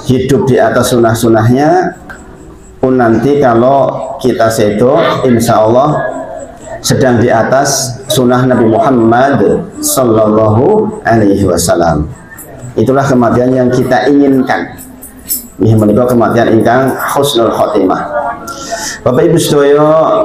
Hidup di atas sunnah-sunnahnya pun nanti kalau kita sedo insya Allah sedang di atas sunnah Nabi Muhammad Sallallahu Alaihi Wasallam. Itulah kematian yang kita inginkan. Ini menikah kematian ingkang husnul khotimah. Bapak Ibu sedaya,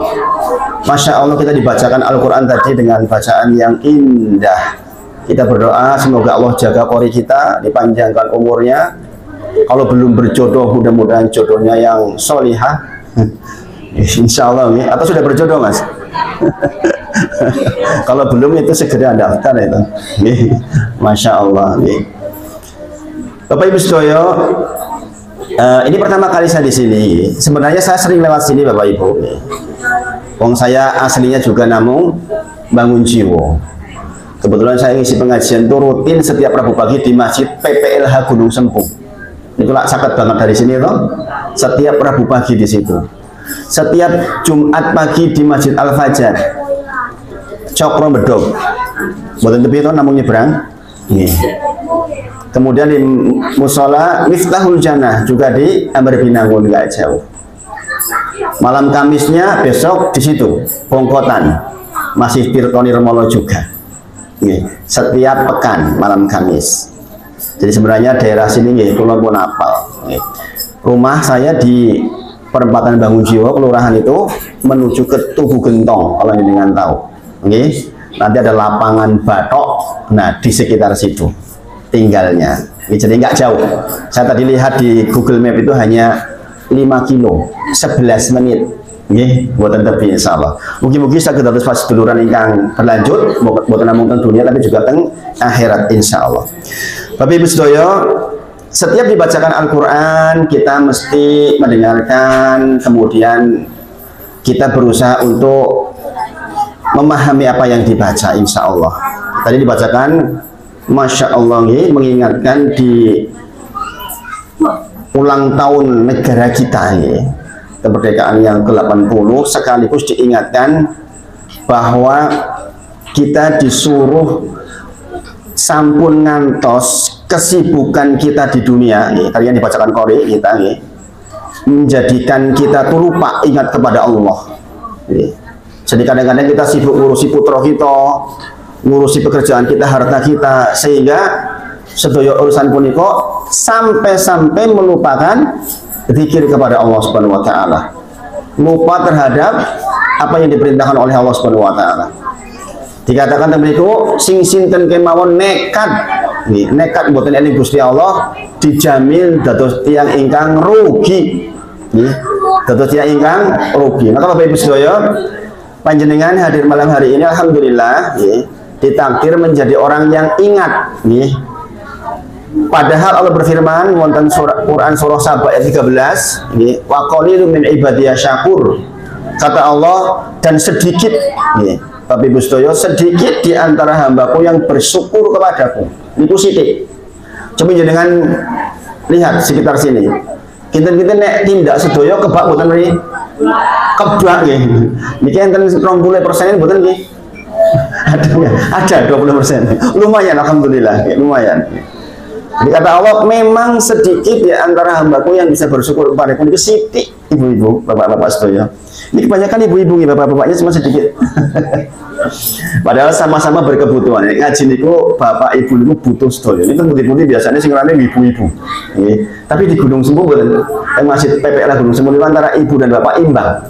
Masya Allah kita dibacakan Al-Quran tadi dengan bacaan yang indah. Kita berdoa semoga Allah jaga qori kita, dipanjangkan umurnya. Kalau belum berjodoh, mudah-mudahan jodohnya yang solihah. Insya Allah nih. Atau sudah berjodoh Mas? Kalau belum itu segera daftar itu. Masya Allah nih. Bapak Ibu sedaya, ini pertama kali saya di sini. Sebenarnya saya sering lewat sini Bapak Ibu. Wong saya aslinya juga namung Bangun Jiwo. Kebetulan saya ngisi pengajian itu rutin setiap Rabu pagi di Masjid PPLH Gunung Sempung. Itulah sakit banget dari sini loh. Setiap Rabu pagi di situ. Setiap Jumat pagi di Masjid Al Fajar. Cokro Bedog. Buatan tepi itu namun nyebrang. Kemudian di musola Miftahul Jannah juga di Ambar Binangun nggak jauh. Malam Kamisnya besok di situ Bongkotan masih Tirtoni Remolo juga. Setiap pekan malam Kamis. Jadi sebenarnya daerah sini nggih kula pun apal. Rumah saya di perempatan Bangun Jiwo kelurahan itu menuju ke Tugu Gentong kalau jenengan tahu. Nggih. Nanti ada lapangan batok. Nah, di sekitar situ tinggalnya. Jadi nggak jauh. Saya tadi lihat di Google Map itu hanya 5 kilo, 11 menit. Nggih, buatan tepi insyaallah. Mugi-mugi saged dados paseduluran ingkang berlanjut, boten namung teng dunia tapi juga teng akhirat insyaallah. Bapak Ibu sedaya, setiap dibacakan Al-Qur'an kita mesti mendengarkan, kemudian kita berusaha untuk memahami apa yang dibaca, insya Allah. Tadi dibacakan, Masya Allah, mengingatkan di ulang tahun negara kita, kemerdekaan yang ke-80, sekaligus diingatkan bahwa kita disuruh sampun ngantos kesibukan kita di dunia, tadi yang dibacakan Qori kita, menjadikan kita tuh lupa ingat kepada Allah. Jadi kadang-kadang kita sibuk ngurusi putra kita, ngurusi pekerjaan kita, harta kita, sehingga sedaya urusan puniko sampai-sampai melupakan zikir kepada Allah Subhanahu wa taala. Lupa terhadap apa yang diperintahkan oleh Allah Subhanahu wa taala. Dikatakan temriku sing sinten kemawon nekat, nekat mboten eling Gusti Allah, dijamin dados tiyang ingkang rugi. Dados tiyang ingkang rugi. Maka Bapak Ibu sedaya, panjenengan hadir malam hari ini alhamdulillah ditakdir menjadi orang yang ingat, padahal Allah berfirman wonten Quran surah Saba ayat 13, wa qalilun min ibadiyah syakur, kata Allah, dan sedikit, Bapak Ibu sedaya, sedikit di antara hambaku yang bersyukur kepadaku. Niku sithik. Coba jenengan lihat sekitar sini. Kita nek tindak sedaya kebak mboten niki. Kebak nggih. Niki enten 20% mboten nggih. Ada 20%. Lumayan alhamdulillah, lumayan. Jadi kata Allah, memang sedikit di antara hambaku yang bisa bersyukur kepadaku. Niku sithik, ibu-ibu, bapak-bapak sedaya. Ini kebanyakan ibu-ibu, bapak-bapaknya cuma sedikit. Padahal sama-sama berkebutuhan. Ngaji niku bapak ibu niku butuh sedaya. Ini putih-putih biasanya sing rame ibu-ibu. Tapi di Gunung Sembung boten, yang masih PPL Gunung Sembung itu antara ibu dan bapak imbang.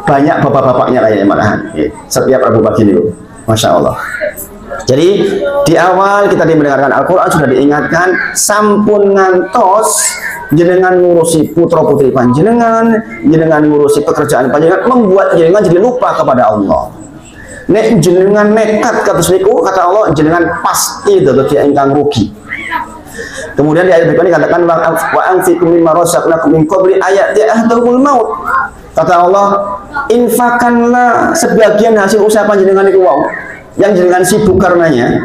Banyak bapak-bapaknya kayaknya malahan. Setiap Rabu pagi niku. Masya Allah. Jadi di awal kita mendengarkan Al-Quran sudah diingatkan, sampun ngantos jenengan ngurusi putra putri panjenengan, jenengan ngurusi pekerjaan panjenengan, membuat jenengan jadi lupa kepada Allah. Nek jenengan nekat kados niku, kata Allah, jenengan pasti dados ingkang rugi. Kemudian di ayat berikutnya dikatakan wa anfiqu mimma razaqnakum min qabli ayati ahdul maut. Kata Allah, infakanlah sebagian hasil usaha panjenengan niku wau, yang jenengan sibuk karenanya,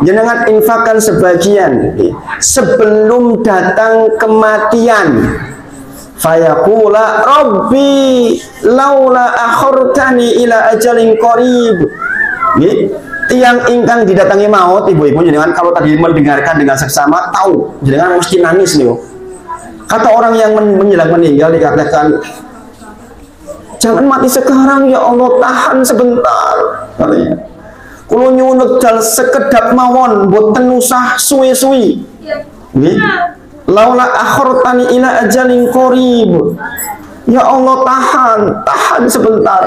jenengan infakkan sebagian sebelum datang kematian. Fayaqula rabbi laula akhortani ila ajalin qarib. Tiang ingkang didatangi maut, ibu-ibu jenengan kalau tadi mendengarkan dengan seksama tahu jenengan mesti nangis nih. Kata orang yang menjelang meninggal dikatakan, jangan mati sekarang ya Allah, tahan sebentar katanya. Kulo nyuwun wekdal sekedap mawon, boten usah suwi-suwi. Nggih. Laula akhortani ila ajalin qarib. Ya Allah, tahan sebentar.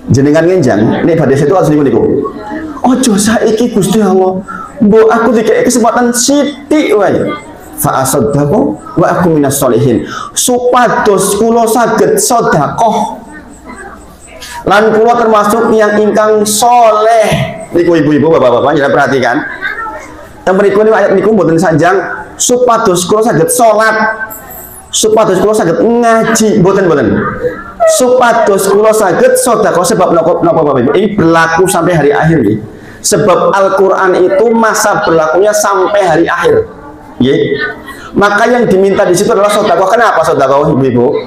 Jenengan ngenjang, nek badhe setu asli niku. Ojo saiki Gusti Allah. Mbok aku dikek kesempatan sithik wae. Fa asaddaqu wa aku minas sholihin. Supados kula saged sedekah. Lan kula termasuk yang ingkang soleh. Niku ibu-ibu, bapak-bapak, jangan perhatikan. Yang berikut ini ayat niku mboten sanjang, supados kula saged salat, supados kula saged ngaji, mboten. Supados kula saged sedekah, sebab napa Bapak Ibu? Ini berlaku sampai hari akhir nggih. Sebab Al-Qur'an itu masa berlakunya sampai hari akhir. Nggih. Maka yang diminta di situ adalah sedekah. Kenapa sedekah, ibu-ibu?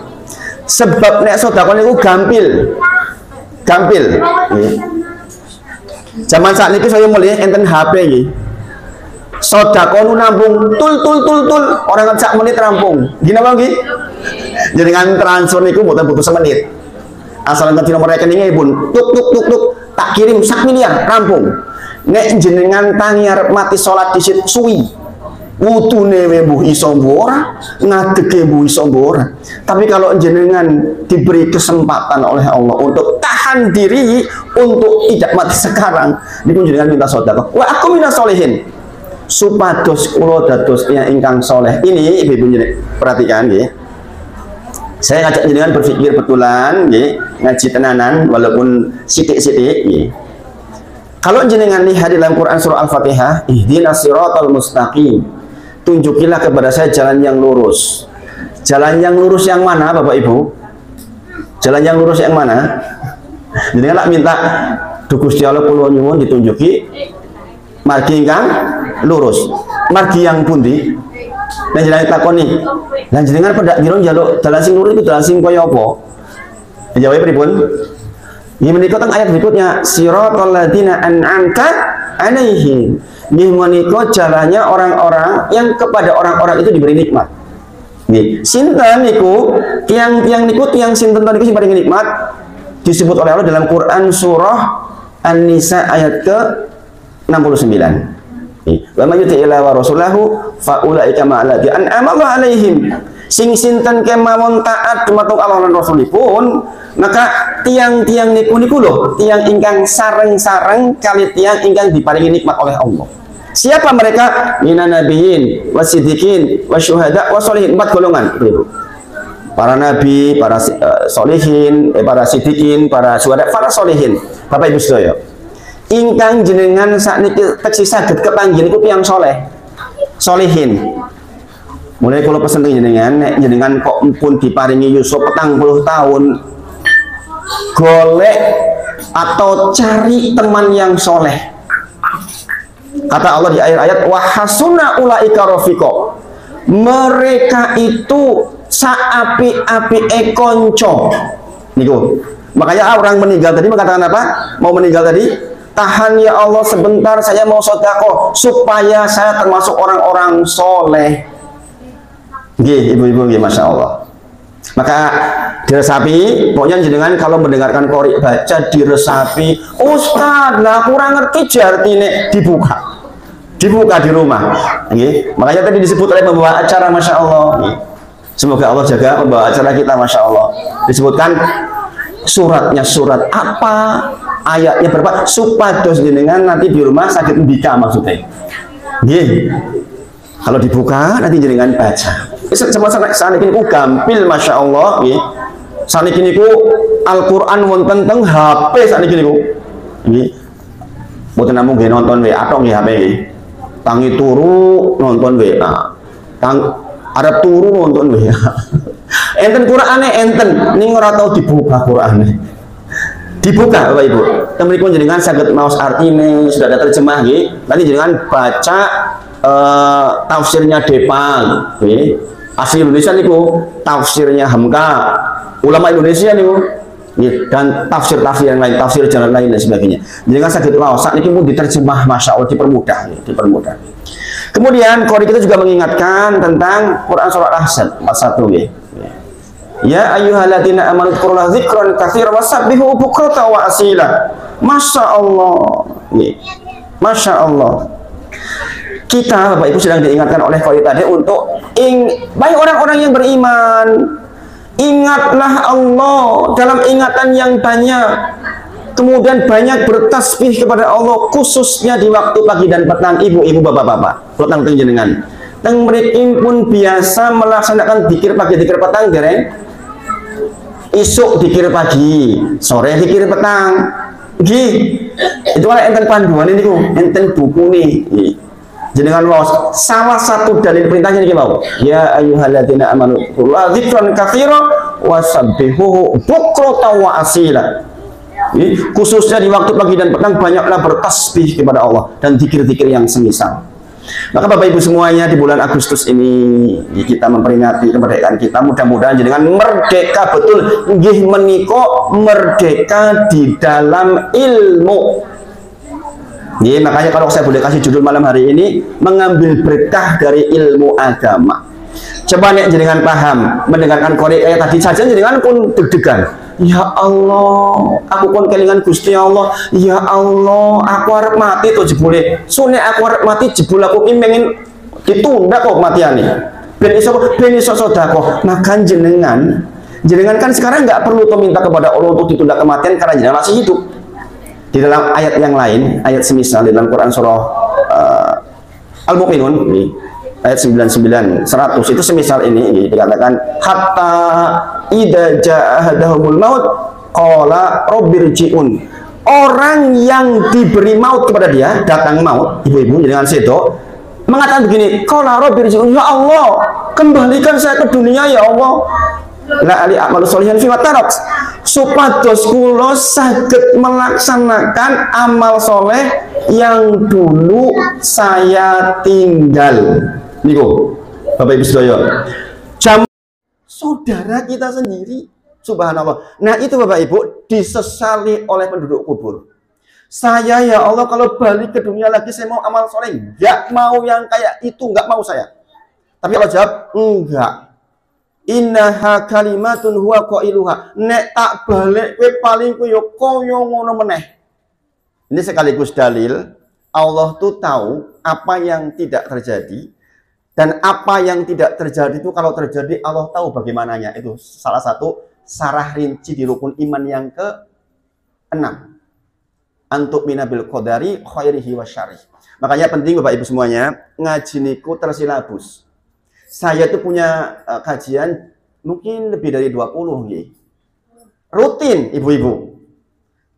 Sebab nek sedekah niku gampil. Zaman saat ini saya mulai enten HP ini. Sedekah nu nambung tul orang sak menit rampung. Gini apa nggih? Jadi dengan transfer niku mboten butuh semenit. Asal ngerti nomor rekeningnya Ibu, tuk tak kirim sak miliar rampung. Nek jenengan tangi arep mati salat disit suwi. Wudune mbuh iso ora, ngadege mbuh iso ora. Tapi kalau jenengan diberi kesempatan oleh Allah untuk tahan diri, untuk tidak mati sekarang, niku jenengan minta sedekah. Wa aku minas sholihin. Supados kula dados ingkang soleh. Ini ibu-ibu perhatikan nggih. Saya ngajak jenengan berpikir betulan nggih, ngaji tenanan walaupun sithik-sithik nggih. Kalau jenengan lihat di dalam Quran surah Al-Fatihah, ihdinas siratal mustaqim. Tunjukilah kepada saya jalan yang lurus. Jalan yang lurus yang mana Bapak Ibu? Jalan yang lurus yang mana? Jadi kan minta Gusti Allah kula nyuwun ditunjuki margi ingkang lurus. Margi yang pundi? Nek jenengan takoni, lan jenengan pedak kira njaluk dalan sing lurus iku dalan sing kaya apa? Jawabe pripun? Nggih menika teng ayat berikutnya, siratal ladzina an'amta 'alaihim. Nggih menika jalannya orang-orang yang kepada orang-orang itu diberi nikmat. Nggih, sinten niku? Tiang-tiang niku tiang sinten niku sing paling nikmat disebut oleh Allah dalam Quran surah An-Nisa ayat ke-69. Wa may yuti'illah wa rasulahu fa ulaika ma'alladzi an'ama Allah 'alaihim. Sing sinten kemawon taat dumateng Allah lan Rasulipun, maka tiang-tiang niku lho, tiang ingkang sareng-sareng kali tiang ingkang diparingi nikmat oleh Allah. Siapa mereka? Minan nabiyyin wasiddiqin wasyuhada washolihin. 4 golongan itu. Para nabi, para solihin, para siddiqin, para syuhada, para solihin. Bapak Ibu sedaya, ingkang jenengan sakniki teksih saged kepanggih niku tiyang soleh, solihin. Mulai kalau pesen jenengan, nek jenengan kok pun diparingi Yusuf 40 tahun, golek atau cari teman yang soleh. Kata Allah di ayat-ayat, wa hasuna ulaika rafiqa. Mereka itu saapi-api konco. Niku. Makanya orang meninggal tadi mengatakan apa? Mau meninggal tadi, tahan ya Allah sebentar, saya mau sedekah supaya saya termasuk orang-orang soleh. Nggih, ibu-ibu nggih, masya Allah. Maka diresapi, pokoknya jenengan kalau mendengarkan qori baca diresapi, Ustaz lah kurang ngerti jartine, dibuka di rumah. Nggih. Makanya tadi disebut oleh pembawa acara, masya Allah. Nggih. Semoga Allah jaga pembawa acara kita, masya Allah. Disebutkan suratnya surat apa, ayatnya berapa, supados jenengan nanti di rumah sakit mbika maksudnya. Nggih. Kalau dibuka nanti jenengan baca. Saat ini ku gampil, masya Allah. Saat ini ku Al-Quran wonten teng HP saat ini ku. Bukan namun nonton WA atau HP ini. Tangi turu nonton WA. Ada turu nonton WA. Enten Qur'ane enten, ning ora tau dibuka Qur'ane. Dibuka Bapak Ibu. Temen jenengan saged maos artine, sudah ada terjemah nggih. Nanti jenengan baca tafsirnya Depang, asli Indonesia niku, tafsirnya Hamka, ulama Indonesia niku, dan tafsir-tafsir yang lain, tafsir jalan lain dan sebagainya. Jangan sakit lawas, saat ini pun diterjemah, masya Allah, dipermudah. Kemudian qori kita juga mengingatkan tentang Quran surah Ahzab 41. Ya ayyuhalladzina amanu dzkurullaha dzikran katsiran wasabbihu bukratan wa asila. Masya Allah, masya Allah. Kita Bapak Ibu sedang diingatkan oleh qori tadi untuk baik orang-orang yang beriman, ingatlah Allah dalam ingatan yang banyak, kemudian banyak bertasbih kepada Allah, khususnya di waktu pagi dan petang. Ibu-ibu, bapak-bapak, petang jenengan teng mriki pun biasa melaksanakan zikir pagi zikir petang dereng, isuk zikir pagi, sore zikir petang. Nggih, itu kan enten panduan ini ku, enten buku nih. Jenengan waos salah satu dalil perintahnya niki mau. Ya ayyuhalladzina amanu dzkurullaha dzikran katsiran wasabbihuhu bukratan wa asila. Khususnya di waktu pagi dan petang banyaklah bertasbih kepada Allah dan zikir-zikir yang semisal. Maka Bapak Ibu semuanya, di bulan Agustus ini kita memperingati kemerdekaan kita. Mudah-mudahan jenengan merdeka betul, nggih menika merdeka di dalam ilmu. Ya, makanya kalau saya boleh kasih judul malam hari ini, mengambil berkah dari ilmu agama. Coba nek jenengan paham, mendengarkan qori kayak tadi saja jenengan pun deg-degan. Ya Allah, aku pun kelingan Gusti Allah. Ya Allah, aku arep mati tuh jebule. Sune aku arep mati jebul aku ki pengen ditunda kok matiane. Ben iso sedekah. Maka jenengan kan sekarang nggak perlu tuh minta kepada Allah untuk ditunda kematian karena jenengan masih hidup. Di dalam ayat yang lain, ayat semisal di dalam Quran surah Al-Mu'minun ayat 99, 100 itu semisal ini dikatakan hatta idza jaa ahadahumul maut qala rabbirji'un. Orang yang diberi maut kepada dia, datang maut, ibu-ibu dengan sedo, mengatakan begini, qala rabbirji'un, ya Allah, kembalikan saya ke dunia ya Allah. la ali a'malu sholihan fi matarok, supados kula saged melaksanakan amal soleh yang dulu saya tinggal. Niku Bapak Ibu sedaya, jam saudara kita sendiri, subhanallah. Nah itu Bapak Ibu disesali oleh penduduk kubur. Saya ya Allah kalau balik ke dunia lagi saya mau amal soleh, nggak mau yang kayak itu, nggak mau saya. Tapi Allah jawab enggak. Innaha kalimatun huwa qailuha, nek tak balik kowe paling ku yo kaya ngono meneh. Ini sekaligus dalil Allah tuh tahu apa yang tidak terjadi, dan apa yang tidak terjadi itu kalau terjadi Allah tahu bagaimananya. Itu salah satu sarah rinci di rukun iman yang ke-6. Antuk minabil qadari khairihi wa syarih. Makanya penting Bapak Ibu semuanya, ngaji niku tersilabus. Saya tuh punya kajian mungkin lebih dari 20 nih. Rutin ibu-ibu.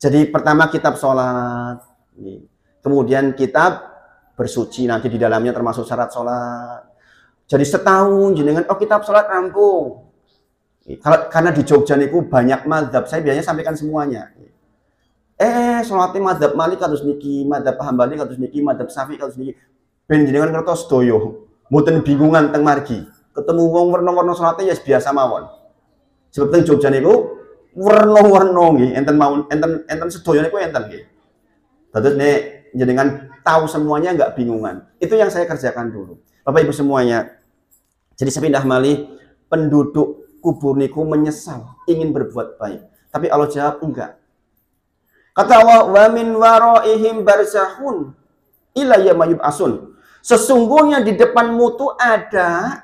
Jadi pertama kitab sholat, kemudian kitab bersuci, nanti di dalamnya termasuk syarat sholat. Jadi setahun jenengan kitab sholat rampung. Karena di Jogja niku banyak mazhab, saya biasanya sampaikan semuanya. Sholatnya mazhab Malik harus niki, mazhab Hambali harus niki, mazhab Syafi'i harus niki. Ben jenengan ngertos doyo. Mboten bingungan teng margi. Ketemu wong werna-werna salate ya biasa mawon. Sebab teng Jogja niku werna-werna nggih, enten mawon, enten sedaya niku enten nggih. Dados nek jenengan tahu semuanya enggak bingungan. Itu yang saya kerjakan dulu. Bapak Ibu semuanya. Jadi sepindah malih penduduk kubur niku menyesal, ingin berbuat baik. Tapi Allah jawab enggak. Kata Allah, wa min waraihim barzahun ila yaumil yub'atsun. Sesungguhnya di depanmu tuh ada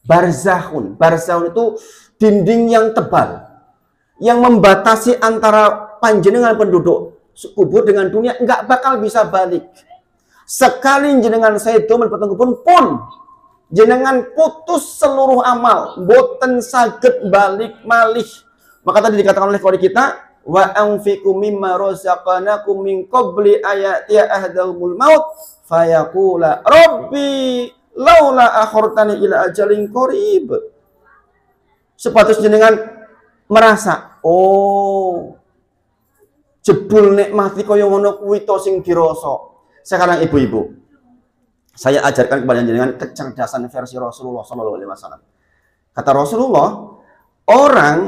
barzahun. Barzahun itu dinding yang tebal yang membatasi antara panjenengan penduduk kubur dengan dunia, enggak bakal bisa balik. Sekali jenengan saya itu melibatkan kubur pun jenengan putus seluruh amal, boten saged balik malih. Maka tadi dikatakan oleh qori kita, wa anfiqu mimma razaqnakum min qabli ayati ahdahumul maut fayaqula rabbi laula akhartani ila ajalin qarib. Sepatus jenengan merasa, jebul nikmati kaya ngono kuwi to sing dirasa. Sekarang ibu-ibu, saya ajarkan kepada jenengan kecerdasan versi Rasulullah SAW. Kata Rasulullah, orang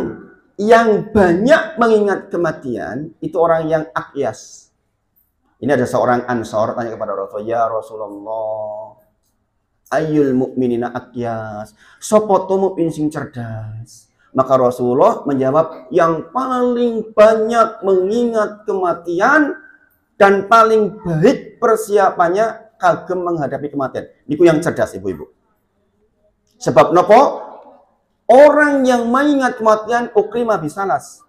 yang banyak mengingat kematian itu orang yang akyas. Ini ada seorang Ansor tanya kepada Rasulullah, ya Rasulullah, ayyul mu'minina akyas, sapa to mukmin sing cerdas? Maka Rasulullah menjawab, yang paling banyak mengingat kematian dan paling baik persiapannya kagem menghadapi kematian. Niku yang cerdas ibu-ibu. Sebab nopo? Orang yang mengingat kematian ukrima bisalas,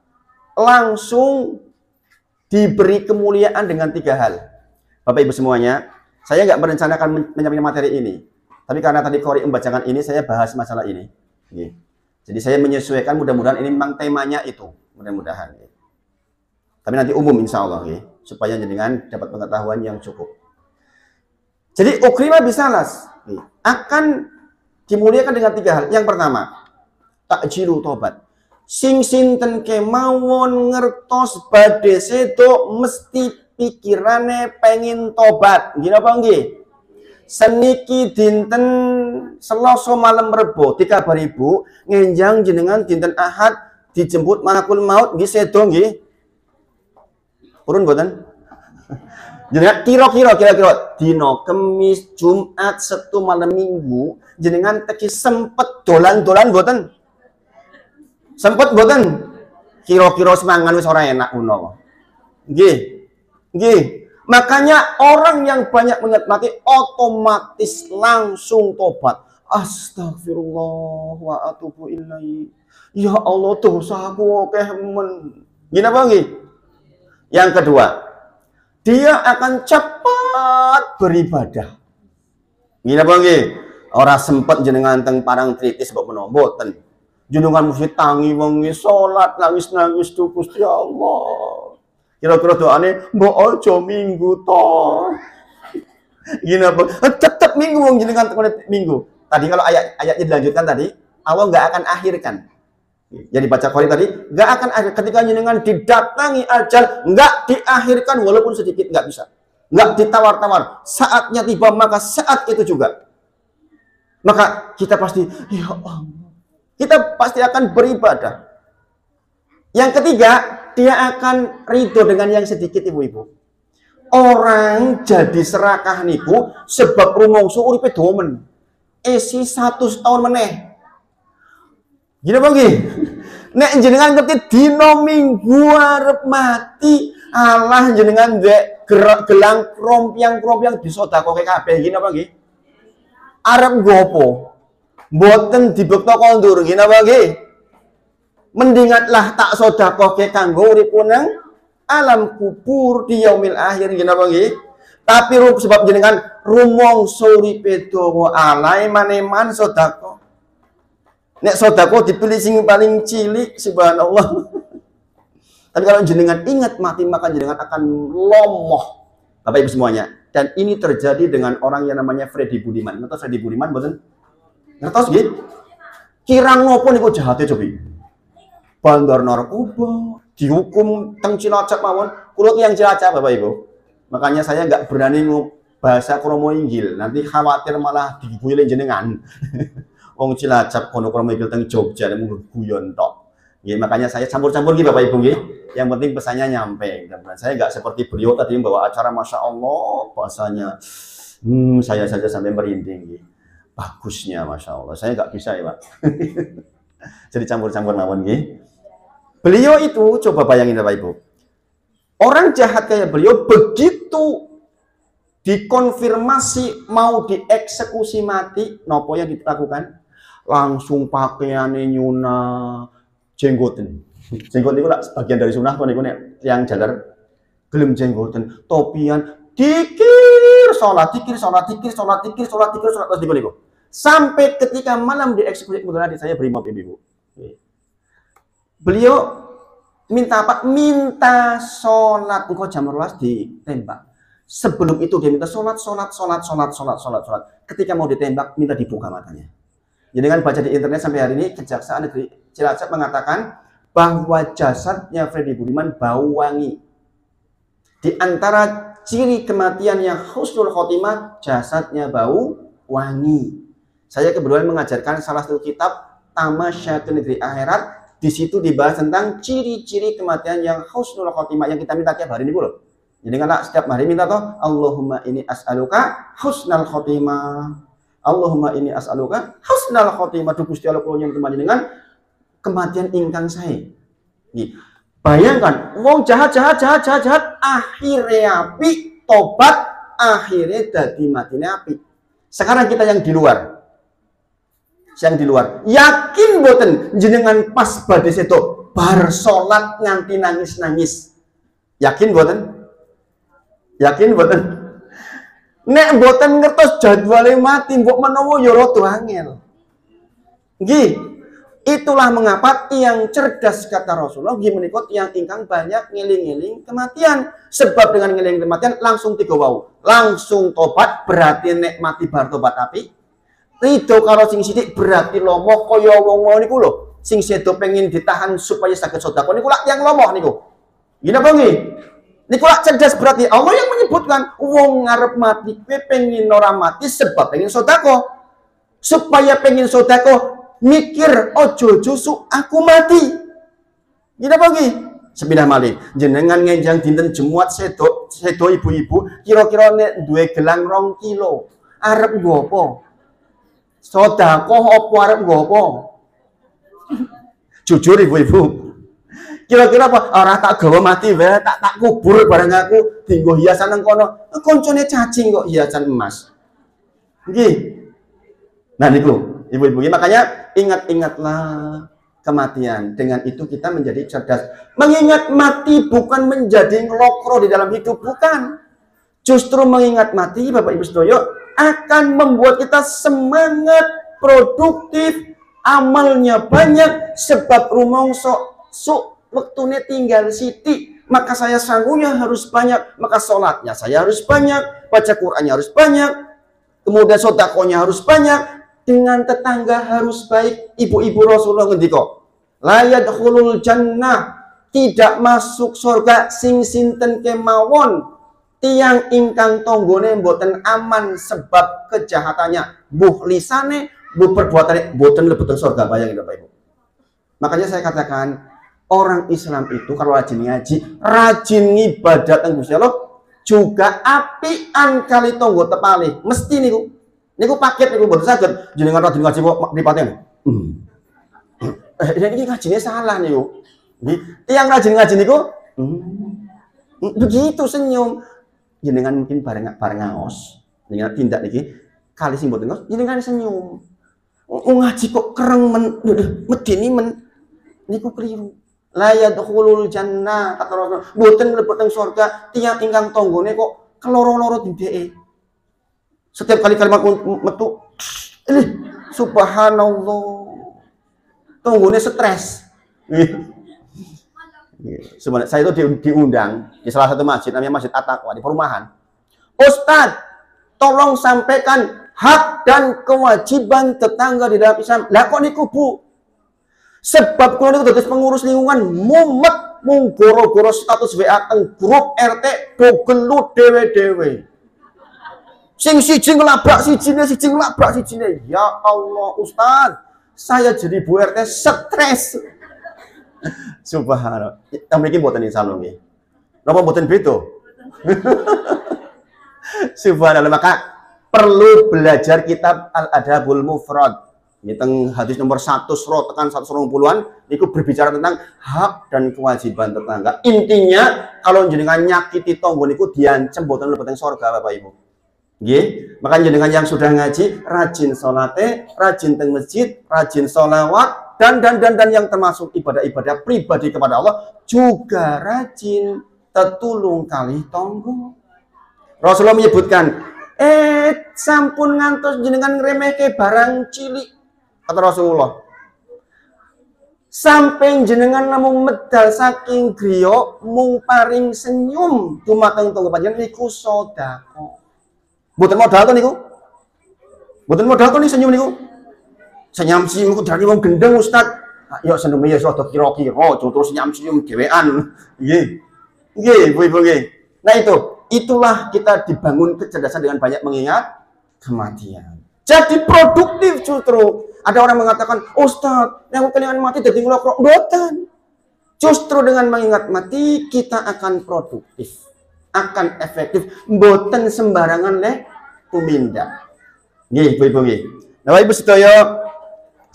langsung diberi kemuliaan dengan 3 hal. Bapak Ibu semuanya, saya nggak merencanakan menyampaikan materi ini, tapi karena tadi Qori membacakan ini, saya bahas masalah ini. Jadi saya menyesuaikan, mudah-mudahan ini memang temanya itu, mudah-mudahan. Tapi nanti umum insya Allah, supaya jenengan dapat pengetahuan yang cukup. Jadi ukrima bisalas akan dimuliakan dengan 3 hal. Yang pertama, takjilu tobat. Sing sinten kemawon ngertos badhe sedo mesti pikirane pengin tobat. Nggih napa nggih? Seniki dinten Selasa malam Rebo dikabari Ibu ngenjang jenengan dinten Ahad dijemput malakul maut nggih sedo nggih. Purun mboten? Jenengan kira-kira dina Kamis, Jumat, Sabtu malam Minggu jenengan teki sempet dolan-dolan mboten? Sempet mboten? Kira-kira semangan wis ora enak ngono. Nggih. Nggih. Makanya orang yang banyak mengingat mati otomatis langsung tobat. Astagfirullah wa atubu ilaihi. Ya Allah, dosaku akeh men. Gini apa nggih? Yang kedua, dia akan cepat beribadah. Gini apa nggih? Ora sempet jenengan teng parang tritis mbok menawa mboten. Jenengan mesti tangi wengi salat nangis-nangis tuh Gusti Allah. Kira-kira doane mbok aja minggu to. Gini apa? Tetep minggu wong jenengan tekan minggu. Tadi kalau ayatnya dilanjutkan tadi, Allah nggak akan akhirkan. Jadi baca Qori tadi, nggak akan ada ketika jenengan didatangi ajal, nggak diakhirkan walaupun sedikit, nggak bisa. Nggak ditawar-tawar. Saatnya tiba, maka saat itu juga. Maka kita pasti, ya Allah, kita pasti akan beribadah. Yang ketiga, dia akan ridho dengan yang sedikit, ibu-ibu. Orang jadi serakah niku sebab rumongso uripe domen. Isi 100 tahun meneh. Gini bagi, nek jenengan ngerti dino minggu arep mati, Allah jenengan dek gelang krompiang disodakoke kabeh. Gini bagi, arep gopo, boten dibekto kondur. Gini bagi, mendingatlah tak sodakoke kanggo uripun nang alam kubur di yaumil akhir. Gini bagi, tapi sebab jenengan rumongso uripe dawa alai maneman sodako. Nek sodako dipilih sing paling cilik, subhanallah. Tapi kalau jenengan ingat mati, maka jenengan akan lomoh, Bapak Ibu semuanya. Dan ini terjadi dengan orang yang namanya Freddy Budiman. Ngertos Freddy Budiman, boten? Ngertos gitu? Kirang nopo niku jahate cobi. Bandar narkoba, dihukum teng Cilacap mawon. Kulo yang Cilacap, Bapak Ibu. Makanya saya nggak berani bahasa kromo inggil. Nanti khawatir malah diguyule jenengan. Wong Cilacap kono kromo inggil teng Jogja mung guyon tok. Ya, makanya saya campur-campur gitu Bapak Ibu nggih. Yang penting pesannya nyampe. Saya nggak seperti beliau tadi membawa acara Masya Allah bahasanya. Saya saja sampai merinding gitu. Bagusnya Masya Allah. Saya nggak bisa ya Pak. Jadi campur-campur mawon gitu. Beliau itu coba bayangin Bapak Ibu. Orang jahat kayak beliau begitu dikonfirmasi mau dieksekusi mati, nopo yang dilakukan? Langsung pakaiannya nyuna, jenggoten. Jenggot itu lah sebagian dari sunnah tuh yang jalar gelem jenggoten, topian, dikir sholat terus niku. Sampai ketika malam dieksekusi, kebetulan adik saya berimob ibu. Beliau minta apa? Minta sholat. Engkau jam 12 ditembak. Sebelum itu dia minta sholat. Ketika mau ditembak, minta dibuka matanya. Jadi kan baca di internet sampai hari ini, Kejaksaan Negeri Cilacap mengatakan bahwa jasadnya Freddy Budiman bau wangi. Di antara ciri kematian yang husnul khotimah, jasadnya bau wangi. Saya kebetulan mengajarkan salah satu kitab Tamasyatul Negeri Akhirat. Di situ dibahas tentang ciri-ciri kematian yang husnul khotimah yang kita minta tiap hari ini dulu. Jadi kan setiap hari minta toh, Allahumma ini as'aluka husnal khotimah. Allahumma ini as'aluka husnal khotimah. Duh Gusti Allah kula yang teman dengan kematian ingkang sae. Bayangkan, wong jahat akhirnya api, tobat akhirnya dadi matine api. Sekarang kita yang di luar. Yakin boten jenengan pas badhe sedo bar salat nganti nangis-nangis. Yakin boten? Nek boten ngertos jadwale mati mbok menawa ya rada angel. Nggih. Itulah mengapa tiang cerdas kata Rasulullah nggih menika tiang ingkang banyak ngeling-eling kematian. Sebab dengan ngeling kematian langsung tiga wau. Langsung tobat berarti nek mati bar tobat api. Ridho karo sing sithik berarti lomoh kaya wong-wong niku lho. Sing sedo pengen ditahan supaya saged sedekah niku lak tiyang lomoh niku. Gini apa nggih? Niku lak cerdas berarti Allah yang menyebutkan wong ngarep mati kowe pengen ora mati sebab pengen sedekah. Supaya pengen sedekah mikir ojo jusuk aku mati. Gini apa nggih? Sepindah malih jenengan ngenjang dinten Jumat sedo ibu-ibu kira-kira nek duwe gelang 2 kilo arep nggo apa? Sedekah apa arep nggo apa? Jujur ibu-ibu. Kira-kira apa? Ora tak gawa mati wae, tak kubur bareng aku dienggo hiasan nang kono. Koncone cacing kok hiasan emas. Nggih. Nah niku, ibu-ibu, makanya ingat-ingatlah kematian. Dengan itu kita menjadi cerdas. Mengingat mati bukan menjadi ngelokro di dalam hidup, bukan. Justru mengingat mati, Bapak Ibu sedaya, akan membuat kita semangat, produktif, amalnya banyak, sebab rumongso waktunya tinggal siti, maka saya sanggupnya harus banyak, maka sholatnya saya harus banyak, baca Qur'annya harus banyak, kemudian sodakonya harus banyak, dengan tetangga harus baik. Ibu-ibu Rasulullah ngendika, La yadkhulul jannah, tidak masuk surga sing sinten kemawon tiang ingkang tonggone mboten aman sebab kejahatannya, buh lisane, buh perbuatane mboten mlebu surga. Bayangin Bapak Ibu. Makanya saya katakan orang Islam itu kalau rajin ngaji, rajin ibadat teng Gusti Allah juga apian kali tonggo tepalih. Mesti niku paket niku mboten saged jenengan rajin ngaji kok mripate. Ini ngajinya salah niku. Tiang rajin ngaji niku begitu senyum. Jenengan mungkin bareng ngaos, jenengan tindak niki kali sing mboten ngaos, jenengan senyum. Ngaji kok kereng medeni niku keliru. La yadkhulul jannah kata Rasul, mboten mlebu teng surga tiang ingkang tanggane kok keloro-loro dideke. Setiap kali kalimat metu, subhanallah. Tanggane stres. Sebenarnya saya itu diundang di salah satu masjid namanya Masjid At-Taqwa di perumahan. Ustadz, tolong sampaikan hak dan kewajiban tetangga di dalam Islam. Lah kok niku Bu? Sebab kalau niku dados pengurus lingkungan mumet mung goro-goro status WA teng grup RT bogelu dewe-dewe. Sing siji ngelabrak sijine, siji ngelabrak sijine. Ya Allah, Ustadz, saya jadi Bu RT stres. Subhanallah. Mriki mboten insyaallah nggih. Napa mboten beda? Subhanallah, maka perlu belajar kitab Al-Adabul Mufrad. Ini teng hadis nomor 100 tekan 120-an niku berbicara tentang hak dan kewajiban tetangga. Intinya kalau jenengan nyakiti tangga niku diancem mboten mlebu teng surga Bapak Ibu. Nggih, maka jenengan yang sudah ngaji rajin salate, rajin teng masjid, rajin sholawat dan yang termasuk ibadah-ibadah pribadi kepada Allah juga rajin tetulung kali tonggo. Rasulullah menyebutkan, sampun ngantos jenengan ngremehke barang cilik, kata Rasulullah. Sampai jenengan namung medal saking griya mung paring senyum dumateng tangga panjenengan niku sedekah. Mboten modal to niku? Mboten modal to niku senyum niku? Senyum-senyum ku dari wong gendeng Ustaz. Ya seneme ya rada kira-kira, terus senyum-senyum dhewean. Nggih. Nggih, Bu-ibu nggih. Nah itulah kita dibangun kecerdasan dengan banyak mengingat kematian. Jadi produktif justru. Ada orang mengatakan, Ustaz, yang kelingan mati dadi nglokro. Mboten. Justru dengan mengingat mati kita akan produktif, akan efektif, mboten sembarangan leh tumindak. Nggih, Bu-ibu nggih. Nah, Ibu sedaya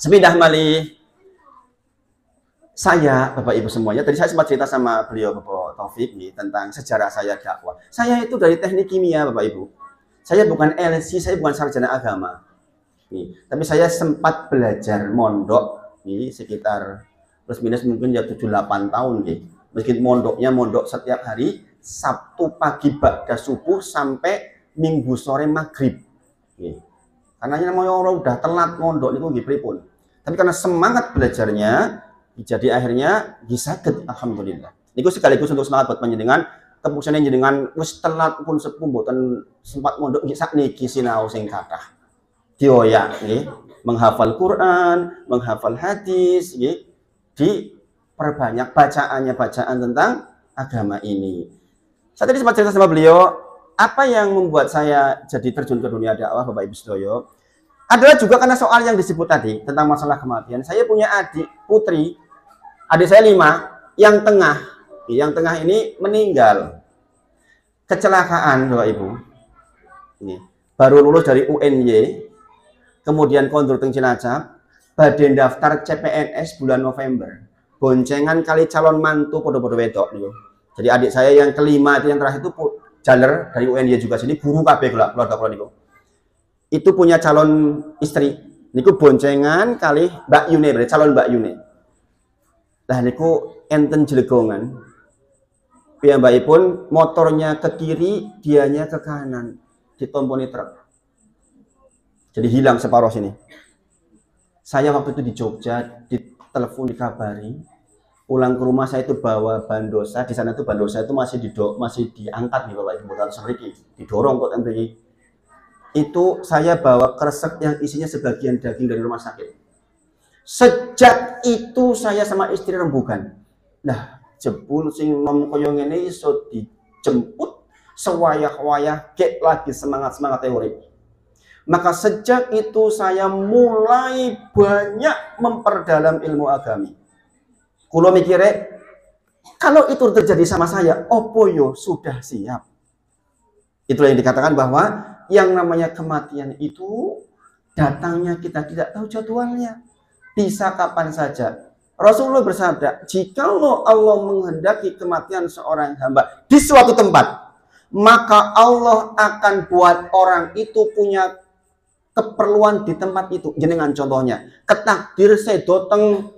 sepindah malih saya, Bapak Ibu semuanya, tadi saya sempat cerita sama beliau Bapak Taufik nih, tentang sejarah saya dakwah. Saya itu dari teknik kimia Bapak Ibu. Saya bukan LC, saya bukan sarjana agama. Nih, tapi saya sempat belajar mondok nih sekitar plus minus mungkin ya 7-8 tahun nih. Meskipun mondoknya mondok setiap hari, Sabtu pagi ba'da subuh sampai Minggu sore maghrib. Nih. Karena namanya orang udah telat mondok niku nggih pripun. Tapi karena semangat belajarnya, jadi akhirnya bisa alhamdulillah. Niku sekaligus untuk semangat buat panjenengan, keputusan jenengan wis telat pun sepuh mboten sempat mondok nggih sakniki sinau sing kathah. Dioyak nggih, menghafal Quran, menghafal hadis nggih, diperbanyak bacaan tentang agama ini. Saya tadi sempat cerita sama beliau, apa yang membuat saya jadi terjun ke dunia dakwah Bapak Ibu sedaya adalah juga karena soal yang disebut tadi tentang masalah kematian. Saya punya adik putri, adik saya 5, yang tengah ini meninggal kecelakaan Bapak Ibu. Ini baru lulus dari UNY, kemudian kondur teng Cilacap, badhe daftar CPNS bulan November. Boncengan kali calon mantu podo-podo wedok niku. Jadi adik saya yang kelima itu yang terakhir itu jaler dari UNY juga sini, guru kabeh keluarga kula niku. Itu punya calon istri. Niku boncengan kali Mbak Yune, berarti calon Mbak Yune. Lah niku enten jelegongan. Piyambakipun motornya ke kiri, dianya ke kanan, ditomponi truk. Jadi hilang separuh sini. Saya waktu itu di Jogja, ditelepon dikabari, pulang ke rumah saya itu bawa bandosa. Di sana itu bandosa itu masih diangkat nih Bapak Ibu, bukan seriki, didorong kok MPI. Itu saya bawa kresek yang isinya sebagian daging dari rumah sakit. Sejak itu saya sama istri rembugan. Nah, jebul sing nom koyo ngene iso dijemput sewayah-wayah kek lagi semangat-semangat teori. Maka sejak itu saya mulai banyak memperdalam ilmu agami. Kulo mikire kalau itu terjadi sama saya, opo yo sudah siap. Itulah yang dikatakan bahwa yang namanya kematian itu datangnya kita tidak tahu jadwalnya. Bisa kapan saja. Rasulullah bersabda, jikalau Allah menghendaki kematian seorang hamba di suatu tempat, maka Allah akan buat orang itu punya keperluan di tempat itu. Jenengan contohnya, ketakdir sedo teng